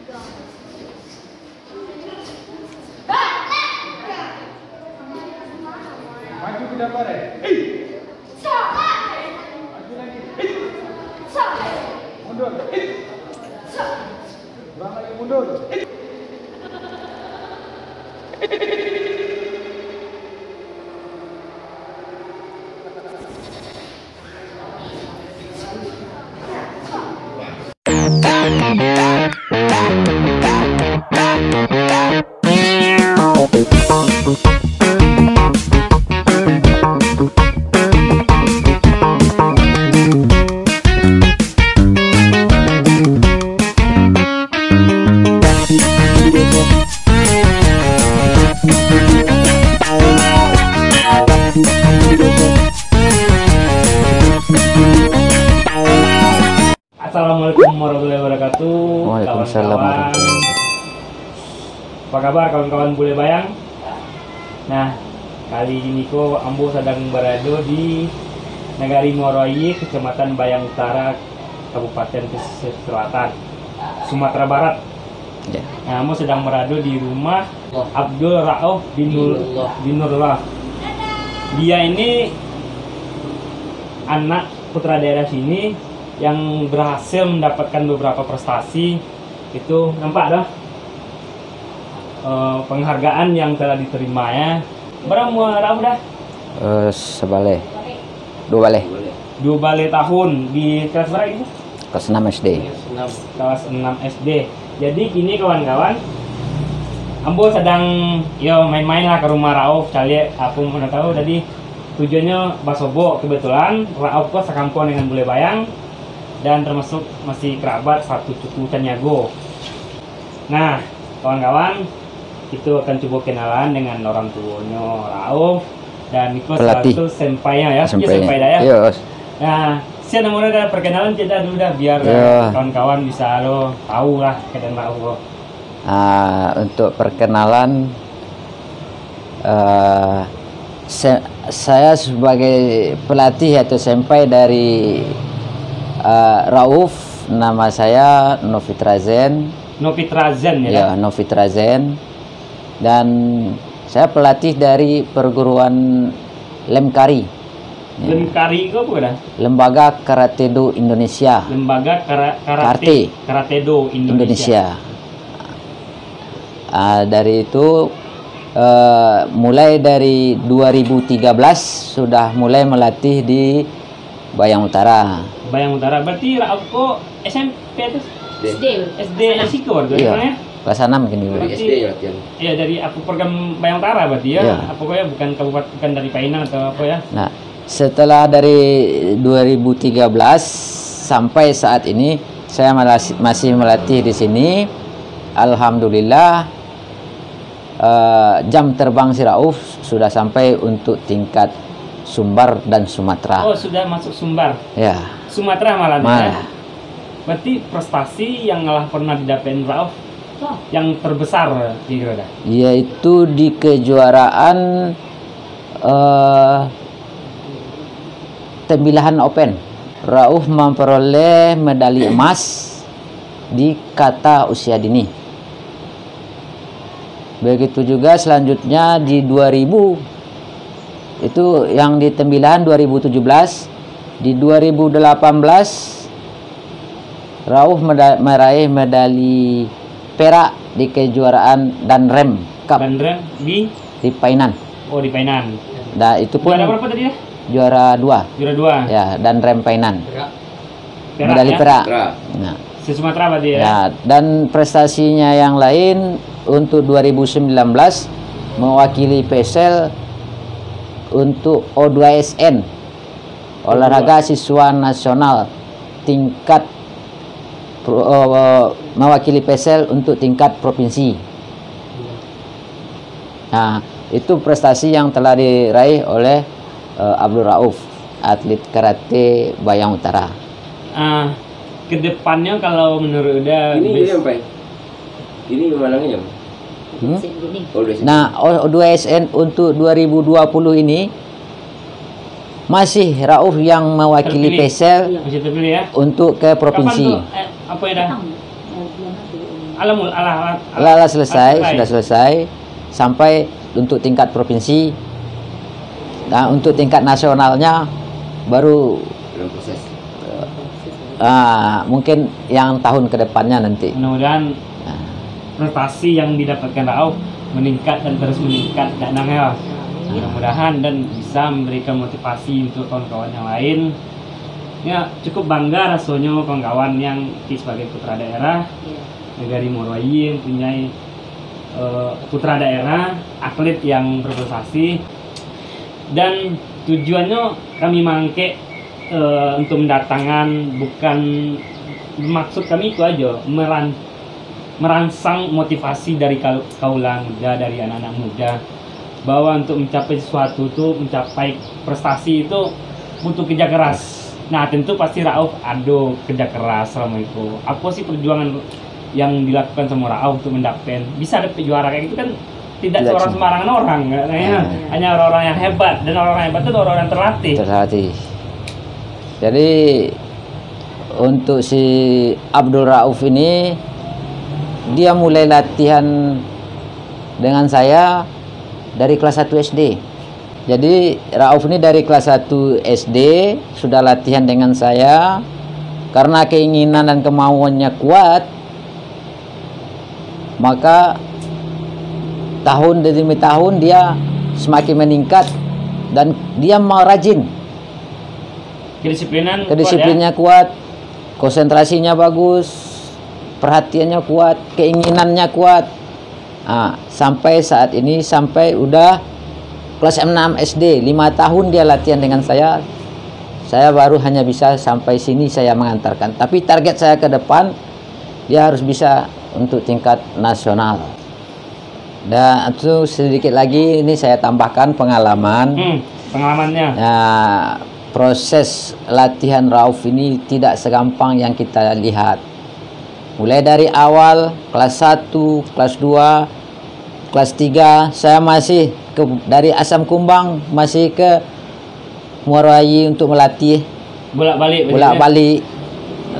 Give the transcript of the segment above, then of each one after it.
Maju ke depan deh. Maju lagi. Mundur. Kurang lagi mundur. Assalamualaikum warahmatullahi wabarakatuh. Waalaikumsalam warahmatullahi wabarakatuh. Apa kabar kawan-kawan bule bayang? Nah, kali ini ko ambo sedang berada di Negari Moroye, Kecamatan Bayang Utara, Kabupaten Pesisir Selatan, Sumatera Barat. Ya. Nah, ambo sedang berada di rumah Abdul Rauf Binurullah. Dia ini anak putra daerah sini yang berhasil mendapatkan beberapa prestasi. Itu nampak dah penghargaan yang telah diterimanya. Berapa Rauf dah? Sebalik 2 balik 2 balik tahun di kelas berapa itu? kelas 6 SD. Kelas 6 SD. Jadi kini kawan-kawan, ambo sedang main-main lah ke rumah Rauf. Cari aku mau tahu tadi tujuannya basobo. Kebetulan Rauf kok sekampung dengan bule bayang dan termasuk masih kerabat satu cucu Canyago. Nah, kawan-kawan, itu akan coba kenalan dengan orang tuanya Rauf dan itu satu sempainya ya. Senpai dah ya. Yes. Nah, saya namanya dah perkenalan kita dulu dah biar kawan-kawan bisa lo tahu lah keadaan Rauf. Untuk perkenalan, saya sebagai pelatih atau senpai dari Rauf, nama saya Novitra Zen. Novitra Zen ya? Ya, Novitra Zen. Dan saya pelatih dari perguruan Lemkari. Ya. Lemkari itu apa dah? Lembaga Karatedo Indonesia. Lembaga Karatedo Indonesia. Dari itu mulai dari 2013 sudah mulai melatih di Bayang Utara. Bayang Utara berarti Rauf kok SMP itu? SD asik keluarga ya? Kelas 6 mungkin dulu. SD latihan. Iya, dari aku program Bayang Utara berarti ya. Iya. Apa ya bukan kabupaten, bukan dari Painan atau apa ya? Nah, setelah dari 2013 sampai saat ini saya masih melatih di sini. Alhamdulillah, jam terbang si Rauf sudah sampai untuk tingkat Sumbar dan Sumatera. Oh, sudah masuk Sumbar. Ya. Sumatera malah. Malah. Ya? Berarti prestasi yang pernah didapetin Rauf yang terbesar kira-kira dah? Yaitu di kejuaraan Tembilahan Open. Rauf memperoleh medali emas di kata usia dini. Begitu juga selanjutnya di 2000 itu yang di Tembilahan 2017. Di 2018 Rauf meraih medali perak di kejuaraan Danrem Cup. Danrem di Painan. Oh, di Painan. Nah, itu pun juara berapa tadi ya? Juara 2. Juara 2. Ya, Danrem Painan. Perak, Medali ya? perak. Nah, di Sumatera berarti ya? Ya, dan prestasinya yang lain untuk 2019 mewakili PSL untuk O2SN, olahraga siswa nasional tingkat mewakili PSL untuk tingkat provinsi. Nah, itu prestasi yang telah diraih oleh Abdul Rauf, atlet karate Bayang Utara. Kedepannya kalau menurut udah ini sampai ini malangnya Nah, O2SN untuk 2020 ini masih Rauf yang mewakili PSL masih terpilih ya untuk ke provinsi. apa ya dah Lala selesai, sudah selesai sampai untuk tingkat provinsi. Nah, untuk tingkat nasionalnya baru Dalam proses. mungkin yang tahun kedepannya nanti. Mudah-mudahan prestasi yang didapatkan Rauf meningkat dan terus meningkat ya. Mudah-mudahan dan bisa memberikan motivasi untuk kawan-kawan yang lain. Ya, cukup bangga rasanya kawan-kawan yang sebagai putra daerah negari Morowali mempunyai putra daerah atlet yang berprestasi, dan tujuannya kami mangke untuk mendatangkan, bukan maksud kami itu aja, merangsang motivasi dari kaula muda, dari anak-anak muda, bahwa untuk mencapai sesuatu itu, mencapai prestasi itu butuh kerja keras. Nah, tentu pasti Rauf ada kerja keras selama itu. Apa sih perjuangan yang dilakukan sama Rauf untuk mendapatkan bisa dapat juara kayak gitu kan? Tidak seorang sembarangan orang, hanya orang-orang yang hebat, dan orang-orang hebat itu orang-orang yang terlatih. Jadi untuk si Abdul Rauf ini, dia mulai latihan dengan saya dari kelas 1 SD. Jadi Rauf ini dari kelas 1 SD sudah latihan dengan saya. Karena keinginan dan kemauannya kuat, maka tahun demi tahun dia semakin meningkat dan dia mau rajin. Kedisiplinnya kuat, konsentrasinya bagus, perhatiannya kuat, keinginannya kuat. Sampai saat ini, sampai udah kelas 6 SD, 5 tahun dia latihan dengan saya. Saya baru hanya bisa sampai sini saya mengantarkan. Tapi target saya ke depan, dia harus bisa untuk tingkat nasional. Dan itu sedikit lagi ini saya tambahkan pengalaman. Pengalamannya. Nah, proses latihan Rauf ini tidak segampang yang kita lihat. Mulai dari awal kelas 1, kelas 2, kelas 3 saya masih dari Asam Kumbang masih ke Morowali untuk melatih bolak-balik,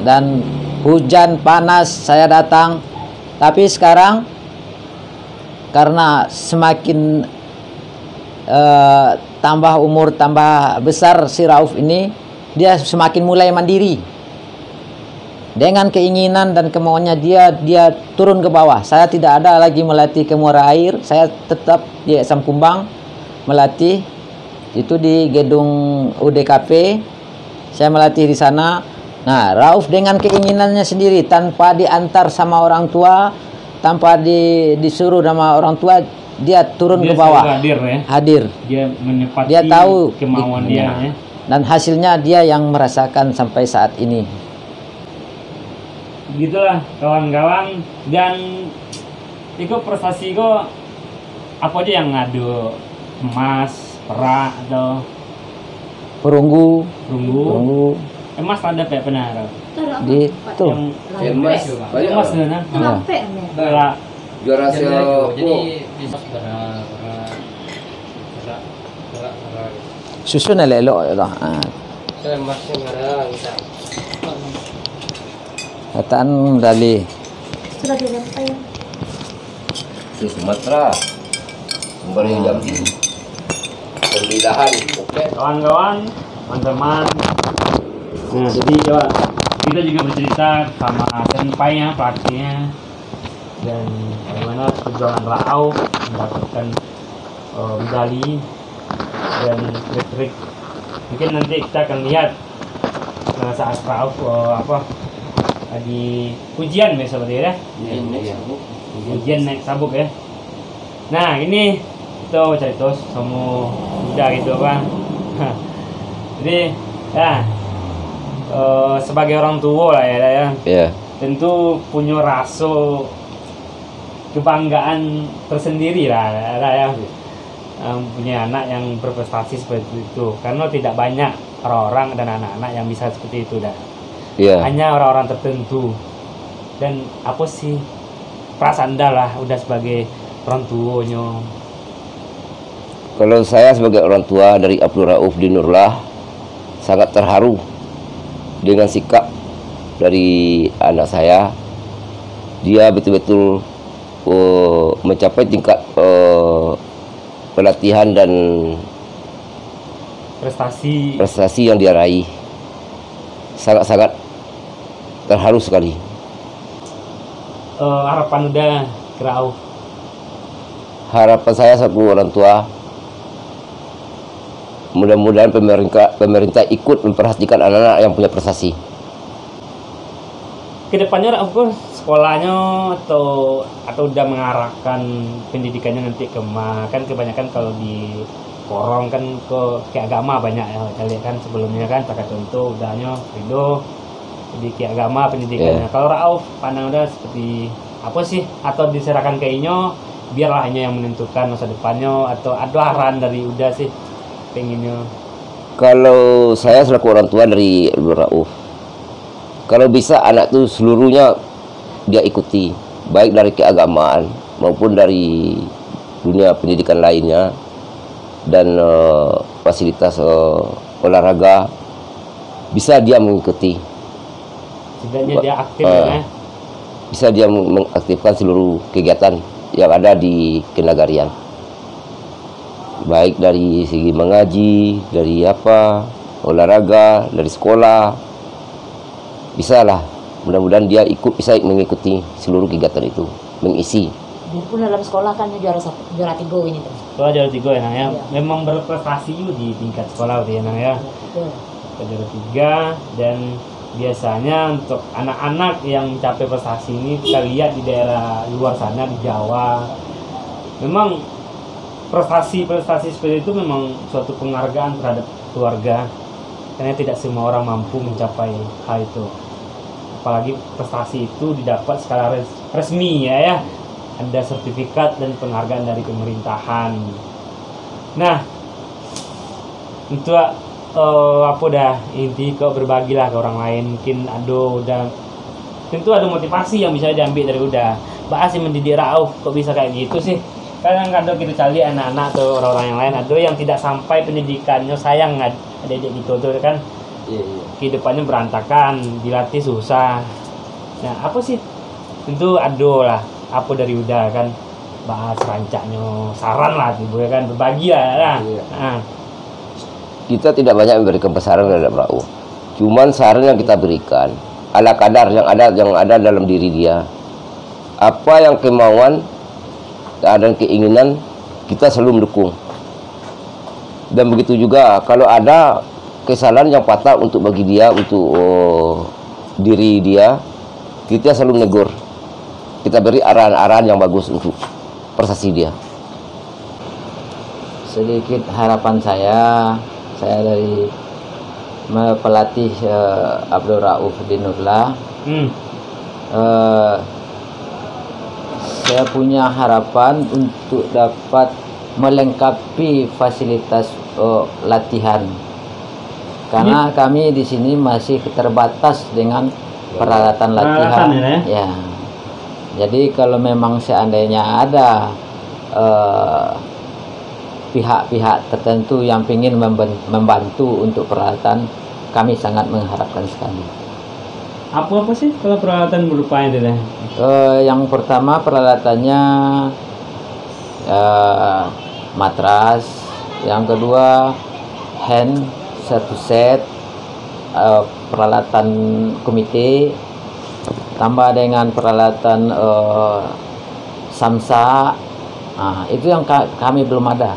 dan hujan panas saya datang. Tapi sekarang karena semakin tambah umur, tambah besar si Rauf ini, dia semakin mulai mandiri. Dengan keinginan dan kemauannya dia turun ke bawah. Saya tidak ada lagi melatih ke Muara Air, saya tetap di Asam Kumbang melatih. Itu di gedung UDKP, saya melatih di sana. Nah, Rauf dengan keinginannya sendiri, tanpa diantar sama orang tua, tanpa disuruh sama orang tua, dia turun ke bawah. Hadir. Dia menepati dia tahu kemauan dia ya. Dan hasilnya dia yang merasakan sampai saat ini. Gitulah kawan-kawan, dan itu prestasi kok apa aja yang ngadu, emas, perak atau perunggu. Emas ada kayak pernah di itu Emas banyak. emas nah. Juara Asia. Jadi susun elok ya. emasnya ada kita. Kataan medali Sudah dirempai ya. Di Sumatera. Kembali Jambi. Pemilihan. Oke. Kawan-kawan, teman-teman. Nah, jadi coba kita juga bercerita sama senpainya, pelatihnya, dan bagaimana perjuangan Rauf mendapatkan medali dan trik-trik. Mungkin nanti kita akan lihat saat Rauf di ujian besok ya. Ujian naik sabuk ya. Nah, ini itu cerita sama muda gitu kan. Jadi ya sebagai orang tua lah ya. ya. Tentu punya rasa kebanggaan tersendiri lah ya. Punya anak yang berprestasi seperti itu, karena tidak banyak orang-orang dan anak-anak yang bisa seperti itu dah. Hanya orang-orang tertentu. Dan apa sih perasaan anda lah udah sebagai orang tuanya? Kalau saya sebagai orang tua dari Abdul Rauf Dinurlah sangat terharu dengan sikap dari anak saya dia betul-betul mencapai tingkat pelatihan dan prestasi yang dia raih. Sangat-sangat terharu sekali. Harapan udah ke Rauf? Harapan saya selaku orang tua, mudah-mudahan pemerintah ikut memperhatikan anak-anak yang punya prestasi. Kedepannya Rauf sekolahnya atau udah mengarahkan pendidikannya nanti ke kan kebanyakan kalau di Porong kan ke agama banyak ya kali kan sebelumnya kan pakai contoh udahnya Rido di agama pendidikannya. Kalau Rauf pandang udah seperti apa sih, atau diserahkan ke Inyo biarlah hanya yang menentukan masa depannya, atau ada arahan dari udah sih pengennya? Kalau saya selaku orang tua dari Rauf, kalau bisa anak tuh seluruhnya dia ikuti, baik dari keagamaan maupun dari dunia pendidikan lainnya, dan fasilitas olahraga bisa dia mengikuti. Setidaknya dia aktif ya. Bisa dia mengaktifkan seluruh kegiatan yang ada di kenagarian, baik dari segi mengaji, dari olahraga, dari sekolah, bisa lah. Mudah-mudahan dia bisa mengikuti seluruh kegiatan itu, mengisi. Biarpun dalam sekolah kan juara 3 ini terus. Sekolah juara 3 ya, Iya. Memang berprestasi di tingkat sekolah ya, ya. Juara 3, dan biasanya untuk anak-anak yang mencapai prestasi ini kita lihat di daerah luar sana, di Jawa, memang prestasi seperti itu memang suatu penghargaan terhadap keluarga, karena tidak semua orang mampu mencapai hal itu, apalagi prestasi itu didapat secara resmi ya, ada sertifikat dan penghargaan dari pemerintahan. Nah, untuk inti kau berbagilah ke orang lain, mungkin tentu ada motivasi yang bisa diambil dari udah bahas yang mendidik Rauf. Kok bisa kayak gitu sih? Kadang-kadang kita cari anak-anak atau orang-orang yang lain, ada yang tidak sampai pendidikannya, sayang adik-adik gitu tuh kan. Kehidupannya berantakan, dilatih susah. Nah, apa sih? Tentu ada lah apa dari udah kan, bahas rancaknya, saran lah gitu kan, berbagi lah. Nah, kita tidak banyak memberikan pesaran terhadap Rauf. Cuman saran yang kita berikan ala kadar yang ada dalam diri dia. Apa yang kemauan dan keinginan kita selalu mendukung. Dan begitu juga kalau ada kesalahan yang fatal untuk bagi dia, untuk diri dia, kita selalu menegur. Kita beri arahan-arahan yang bagus untuk prestasi dia. Sedikit harapan saya dari pelatih Abdul Rauf Dinurlah. Saya punya harapan untuk dapat melengkapi fasilitas latihan, karena kami di sini masih terbatas dengan peralatan latihan. Ya, jadi kalau memang seandainya ada pihak-pihak tertentu yang ingin membantu untuk peralatan, kami sangat mengharapkan sekali. Apa sih kalau peralatan berupanya deh? Yang pertama peralatannya matras, yang kedua hand 1 set, peralatan komite, tambah dengan peralatan samsa. Itu yang kami belum ada.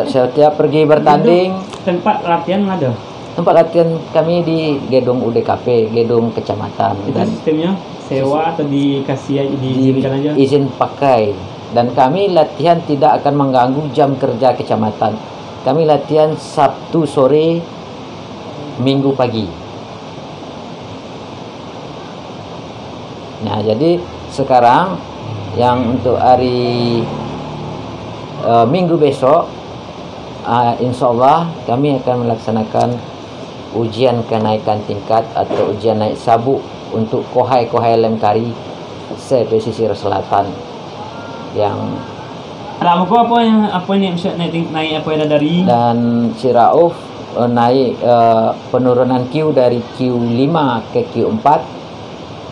Setiap pergi bertanding, tempat latihan ada. Tempat latihan kami di gedung UDKP, gedung kecamatan. Itu Dan sistemnya sewa atau dikasih diizinkan aja? Izin pakai. Dan kami latihan tidak akan mengganggu jam kerja kecamatan. Kami latihan Sabtu sore, Minggu pagi. Nah, jadi sekarang yang untuk hari Minggu besok, insya Allah kami akan melaksanakan ujian kenaikan tingkat atau ujian naik sabuk untuk kohai Lemkari pesisir selatan. Yang apa yang bisa naik apa yang dari? Dan si Rauf naik penurunan Q dari Q5 ke Q4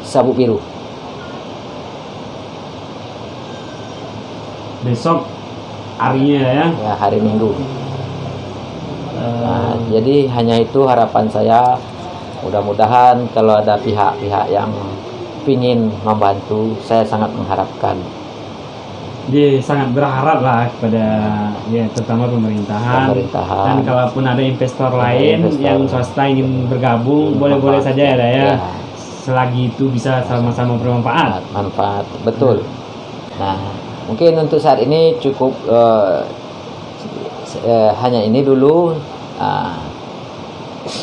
sabuk biru. Besok harinya ya. Ya, hari Minggu. Nah, jadi hanya itu harapan saya. Mudah-mudahan kalau ada pihak-pihak yang ingin membantu, saya sangat mengharapkan. Dia sangat berharap lah kepada ya terutama pemerintahan. Dan kalaupun ada investor lain yang swasta ingin bergabung, boleh-boleh saja ya, ya. Selagi itu bisa sama-sama bermanfaat. Manfaat, betul. Nah, mungkin untuk saat ini cukup hanya ini dulu.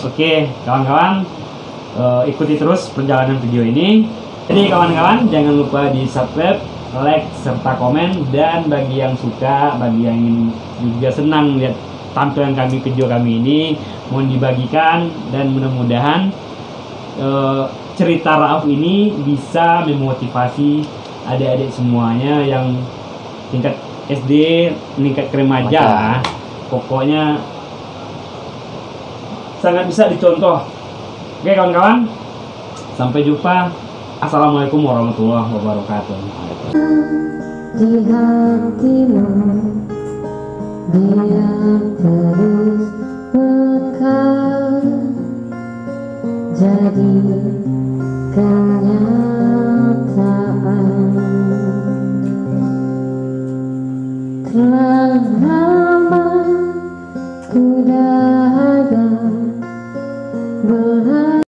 Oke, kawan-kawan, ikuti terus perjalanan video ini. Jadi kawan-kawan, jangan lupa di subscribe, like, serta komen. Dan bagi yang suka, bagi yang ingin juga senang lihat tampilan kami, video kami ini, mohon dibagikan. Dan mudah-mudahan cerita Rauf ini bisa memotivasi adik-adik semuanya yang tingkat SD, tingkat remaja. Pokoknya sangat bisa dicontoh. Oke kawan-kawan, sampai jumpa. Assalamualaikum warahmatullahi wabarakatuh. Di hatimu biar terus mekar jadi